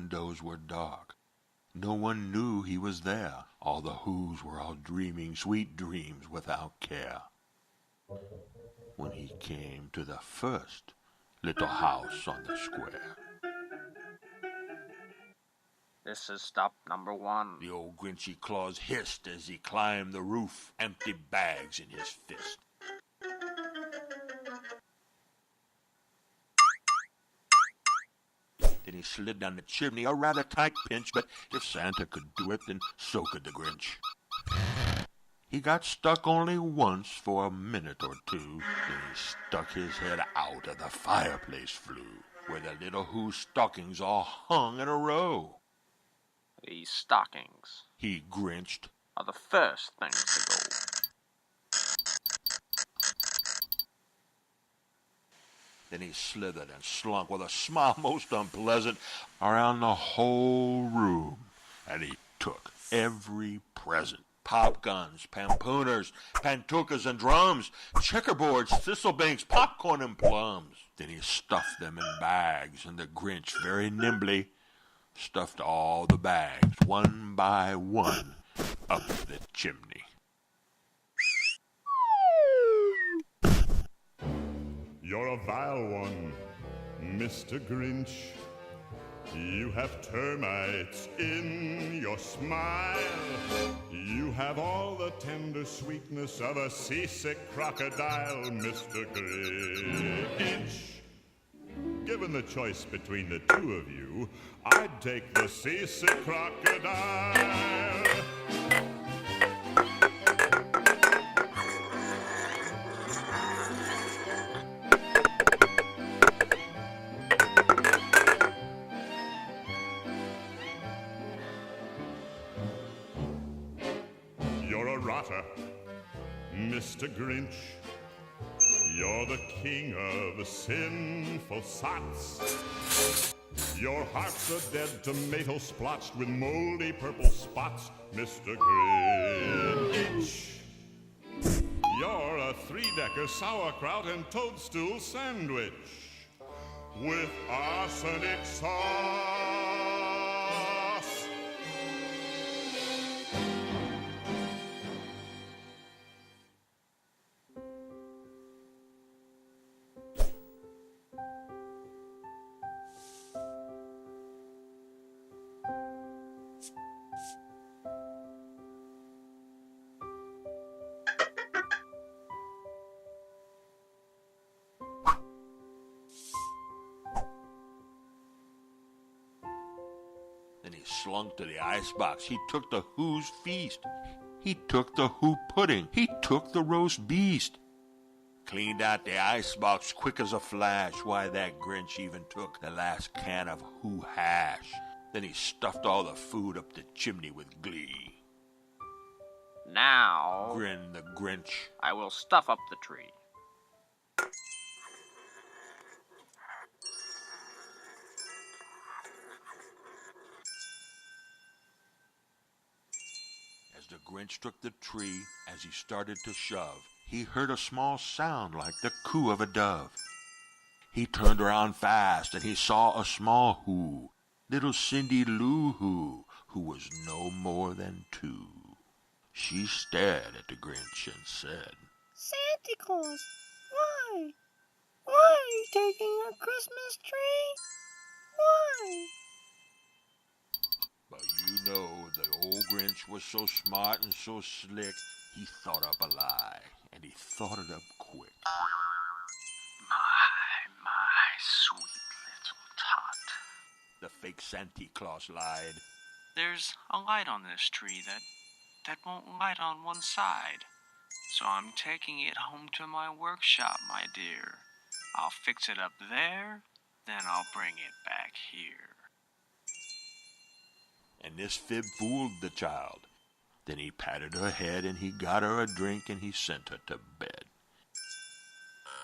windows were dark. No one knew he was there. All the Whos were out dreaming sweet dreams without care. When he came to the first little house on the square, This is stop number 1. the old Grinchy Claus hissed as he climbed the roof, empty bags in his fist. Then he slid down the chimney, a rather tight pinch, but if Santa could do it, then so could the Grinch. He got stuck only once for a minute or two. Then he stuck his head out of the fireplace flue, where the little Who stockings all hung in a row. These stockings He grinched. are the first things to go. Then he slithered and slunk with a smile most unpleasant around the whole room. And he took every present. Pop guns, pampooners, pantookas and drums, checkerboards, thistlebanks, popcorn and plums. Then he stuffed them in bags, and the Grinch very nimbly stuffed all the bags, one by one, up the chimney. You're a vile one, Mr. Grinch. You have termites in your smile. You have all the tender sweetness of a seasick crocodile, Mr. Grinch. Given the choice between the two of you, I'd take the seasick crocodile. You're a rotter, Mr. Grinch. You're the king of sinful sots. Your heart's a dead tomato splotched with moldy purple spots, Mr. Grinch. You're a three-decker sauerkraut and toadstool sandwich with arsenic sauce. Then he slunk to the icebox. He took the Who's feast. He took the Who pudding. He took the roast beast. Cleaned out the icebox quick as a flash. Why, that Grinch even took the last can of Who hash. Then he stuffed all the food up the chimney with glee. Now, Grinned the Grinch. I will stuff up the tree. As the Grinch took the tree, as he started to shove, he heard a small sound like the coo of a dove. He turned around fast, and he saw a small Who, little Cindy Lou who was no more than 2. She stared at the Grinch and said, Santa Claus, why? Why are you taking our Christmas tree? Why? But you know the old Grinch was so smart and so slick, he thought up a lie, and he thought it up quick. My sweet little tot. The fake Santa Claus lied. There's a light on this tree that won't light on one side. So I'm taking it home to my workshop, my dear. I'll fix it up there, then I'll bring it back here. And this fib fooled the child. Then he patted her head, and he got her a drink, and he sent her to bed.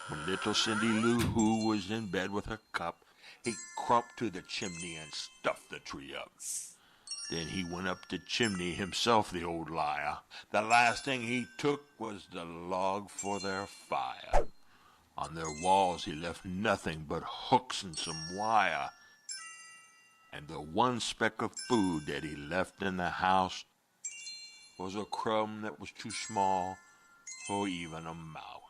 When little Cindy Lou Who was in bed with her cup, he crept to the chimney and stuffed the tree up. Then he went up the chimney himself, the old liar. The last thing he took was the log for their fire. On their walls he left nothing but hooks and some wire. And the one speck of food that he left in the house was a crumb that was too small for even a mouse.